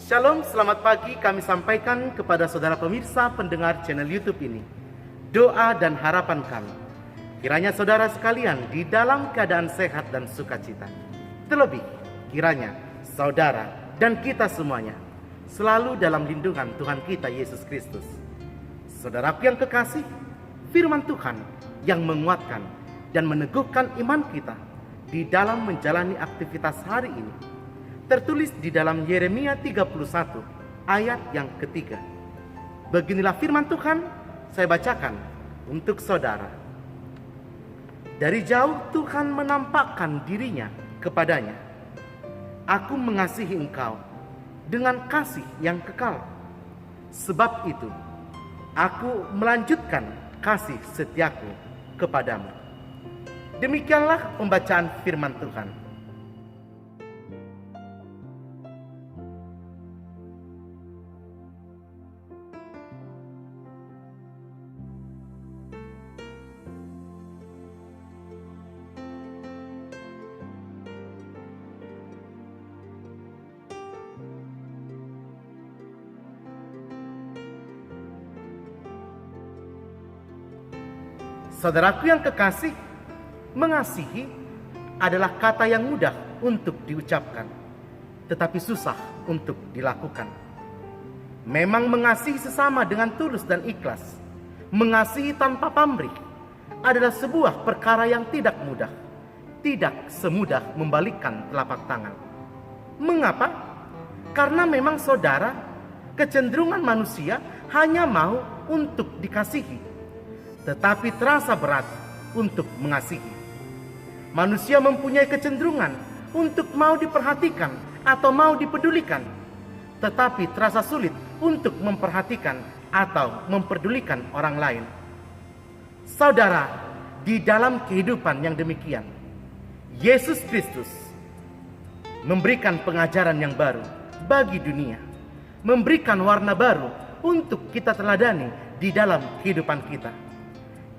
Shalom, selamat pagi kami sampaikan kepada saudara pemirsa pendengar channel YouTube ini. Doa dan harapan kami, kiranya saudara sekalian di dalam keadaan sehat dan sukacita. Terlebih, kiranya saudara dan kita semuanya selalu dalam lindungan Tuhan kita Yesus Kristus. Saudaraku yang kekasih, firman Tuhan yang menguatkan dan meneguhkan iman kita di dalam menjalani aktivitas hari ini tertulis di dalam Yeremia 31 ayat yang ketiga. Beginilah firman Tuhan, saya bacakan untuk saudara. Dari jauh Tuhan menampakkan dirinya kepadanya. Aku mengasihi engkau dengan kasih yang kekal. Sebab itu, aku melanjutkan kasih setiaku kepadamu. Demikianlah pembacaan firman Tuhan. Saudaraku yang kekasih, mengasihi adalah kata yang mudah untuk diucapkan, tetapi susah untuk dilakukan. Memang mengasihi sesama dengan tulus dan ikhlas, mengasihi tanpa pamrih adalah sebuah perkara yang tidak mudah, tidak semudah membalikkan telapak tangan. Mengapa? Karena memang saudara, kecenderungan manusia hanya mau untuk dikasihi, tetapi terasa berat untuk mengasihi. Manusia mempunyai kecenderungan untuk mau diperhatikan atau mau dipedulikan, tetapi terasa sulit untuk memperhatikan atau mempedulikan orang lain. Saudara, di dalam kehidupan yang demikian, Yesus Kristus memberikan pengajaran yang baru bagi dunia, memberikan warna baru untuk kita teladani di dalam kehidupan kita.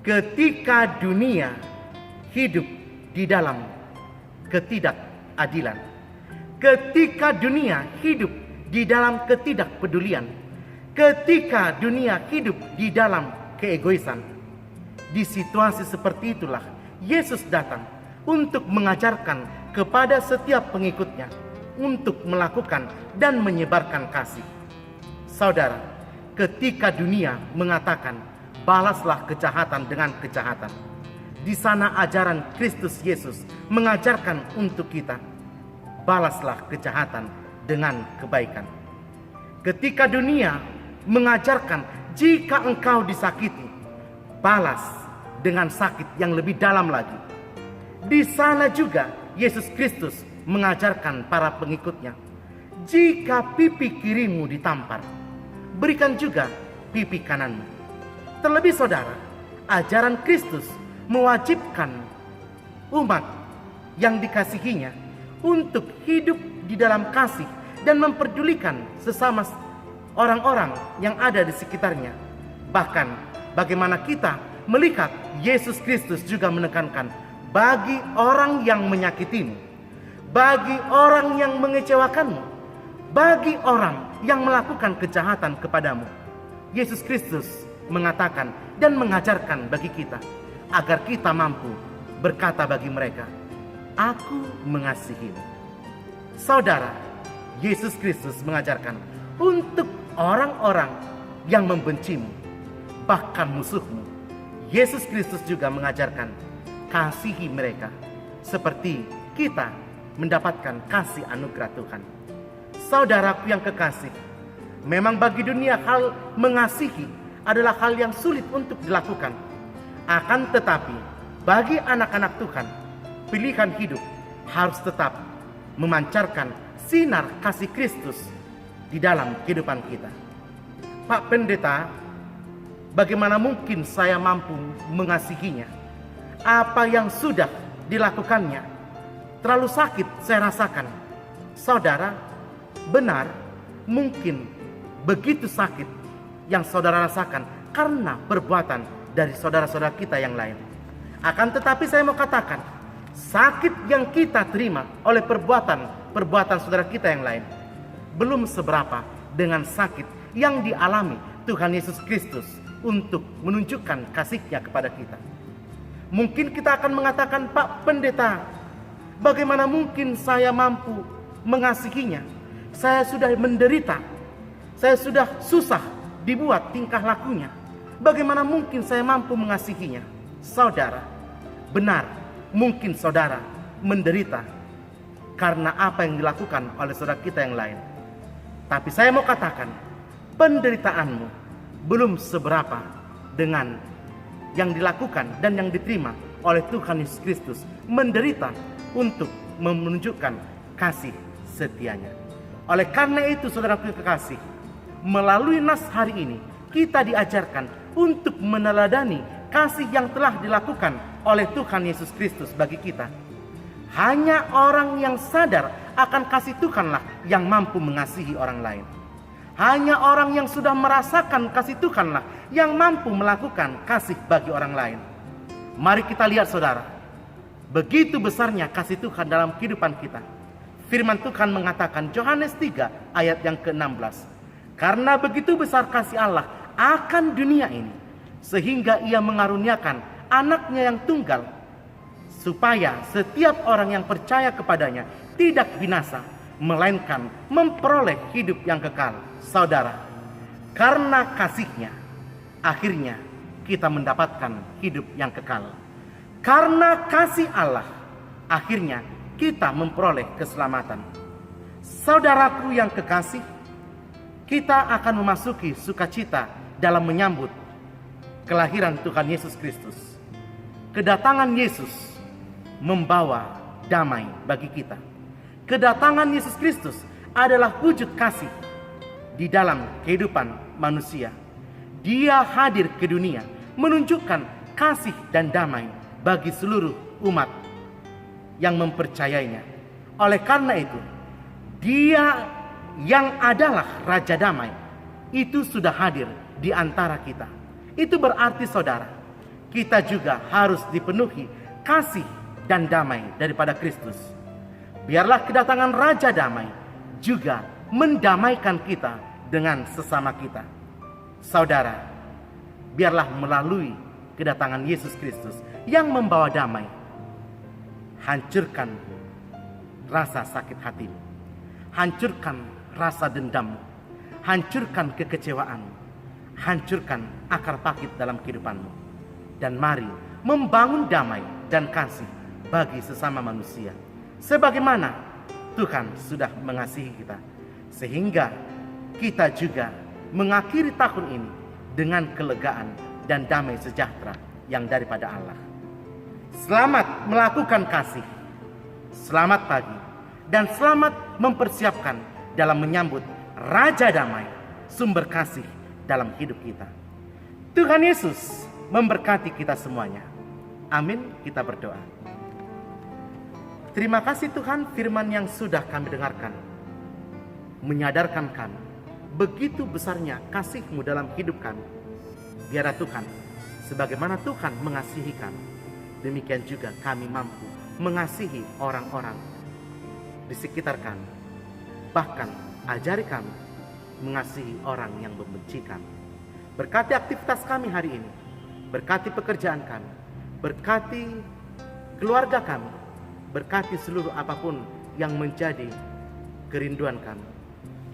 Ketika dunia hidup di dalam ketidakadilan, ketika dunia hidup di dalam ketidakpedulian, ketika dunia hidup di dalam keegoisan, di situasi seperti itulah Yesus datang untuk mengajarkan kepada setiap pengikutnya untuk melakukan dan menyebarkan kasih. Saudara, ketika dunia mengatakan balaslah kejahatan dengan kejahatan, di sana ajaran Kristus Yesus mengajarkan untuk kita, balaslah kejahatan dengan kebaikan. Ketika dunia mengajarkan jika engkau disakiti, balas dengan sakit yang lebih dalam lagi, di sana juga Yesus Kristus mengajarkan para pengikutnya, jika pipi kirimu ditampar, berikan juga pipi kananmu. Terlebih saudara, ajaran Kristus mewajibkan umat yang dikasihinya untuk hidup di dalam kasih dan memperdulikan sesama orang-orang yang ada di sekitarnya. Bahkan bagaimana kita melihat Yesus Kristus juga menekankan, bagi orang yang menyakitimu, bagi orang yang mengecewakanmu, bagi orang yang melakukan kejahatan kepadamu, Yesus Kristus mengatakan dan mengajarkan bagi kita agar kita mampu berkata bagi mereka, aku mengasihimu. Saudara, Yesus Kristus mengajarkan untuk orang-orang yang membencimu, bahkan musuhmu, Yesus Kristus juga mengajarkan kasihi mereka seperti kita mendapatkan kasih anugerah Tuhan. Saudaraku yang kekasih, memang bagi dunia hal mengasihi adalah hal yang sulit untuk dilakukan. Akan tetapi, bagi anak-anak Tuhan, pilihan hidup harus tetap memancarkan sinar kasih Kristus di dalam kehidupan kita. Pak Pendeta, bagaimana mungkin saya mampu mengasihinya? Apa yang sudah dilakukannya terlalu sakit saya rasakan. Saudara, benar, mungkin begitu sakit yang saudara rasakan karena perbuatan dari saudara-saudara kita yang lain. Akan tetapi saya mau katakan, sakit yang kita terima oleh perbuatan saudara kita yang lain belum seberapa dengan sakit yang dialami Tuhan Yesus Kristus untuk menunjukkan kasih-Nya kepada kita. Mungkin kita akan mengatakan, Pak Pendeta, bagaimana mungkin saya mampu mengasihinya? Saya sudah menderita, saya sudah susah dibuat tingkah lakunya. Bagaimana mungkin saya mampu mengasihinya? Saudara, benar, mungkin saudara menderita karena apa yang dilakukan oleh saudara kita yang lain. Tapi saya mau katakan, penderitaanmu belum seberapa dengan yang dilakukan dan yang diterima oleh Tuhan Yesus Kristus, menderita untuk menunjukkan kasih setianya. Oleh karena itu, saudaraku yang kekasih, melalui nas hari ini kita diajarkan untuk meneladani kasih yang telah dilakukan oleh Tuhan Yesus Kristus bagi kita. Hanya orang yang sadar akan kasih Tuhanlah yang mampu mengasihi orang lain. Hanya orang yang sudah merasakan kasih Tuhanlah yang mampu melakukan kasih bagi orang lain. Mari kita lihat saudara, begitu besarnya kasih Tuhan dalam kehidupan kita. Firman Tuhan mengatakan, Yohanes 3 ayat yang ke-16. Karena begitu besar kasih Allah akan dunia ini, sehingga Ia mengaruniakan anaknya yang tunggal, supaya setiap orang yang percaya kepadanya tidak binasa, melainkan memperoleh hidup yang kekal. Saudara, karena kasih-Nya, akhirnya kita mendapatkan hidup yang kekal. Karena kasih Allah, akhirnya kita memperoleh keselamatan. Saudaraku yang kekasih, kita akan memasuki sukacita dalam menyambut kelahiran Tuhan Yesus Kristus. Kedatangan Yesus membawa damai bagi kita. Kedatangan Yesus Kristus adalah wujud kasih di dalam kehidupan manusia. Dia hadir ke dunia menunjukkan kasih dan damai bagi seluruh umat yang mempercayainya. Oleh karena itu, Dia yang adalah Raja Damai itu sudah hadir di antara kita. Itu berarti saudara, kita juga harus dipenuhi kasih dan damai daripada Kristus. Biarlah kedatangan Raja Damai juga mendamaikan kita dengan sesama kita. Saudara, biarlah melalui kedatangan Yesus Kristus yang membawa damai, hancurkan rasa sakit hatimu, hancurkan rasa dendammu, hancurkan kekecewaanmu, hancurkan akar pakit dalam kehidupanmu, dan mari membangun damai dan kasih bagi sesama manusia, sebagaimana Tuhan sudah mengasihi kita, sehingga kita juga mengakhiri tahun ini dengan kelegaan dan damai sejahtera yang daripada Allah. Selamat melakukan kasih, selamat pagi, dan selamat mempersiapkan dalam menyambut Raja Damai, sumber kasih dalam hidup kita. Tuhan Yesus memberkati kita semuanya. Amin. Kita berdoa. Terima kasih Tuhan, firman yang sudah kami dengarkan menyadarkan kami begitu besarnya kasih-Mu dalam hidup kami. Biarlah Tuhan, sebagaimana Tuhan mengasihi kami, demikian juga kami mampu mengasihi orang-orang di sekitar kami. Bahkan ajari kami mengasihi orang yang membenci kami. Berkati aktivitas kami hari ini, berkati pekerjaan kami, berkati keluarga kami, berkati seluruh apapun yang menjadi kerinduan kami.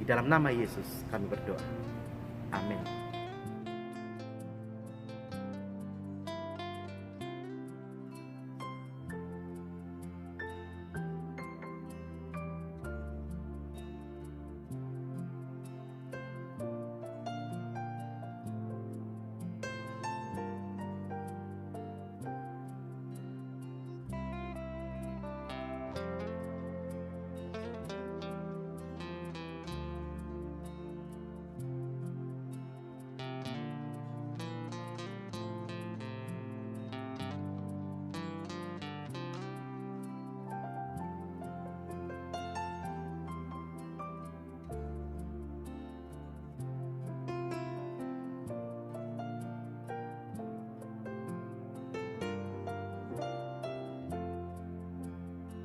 Di dalam nama Yesus kami berdoa. Amin.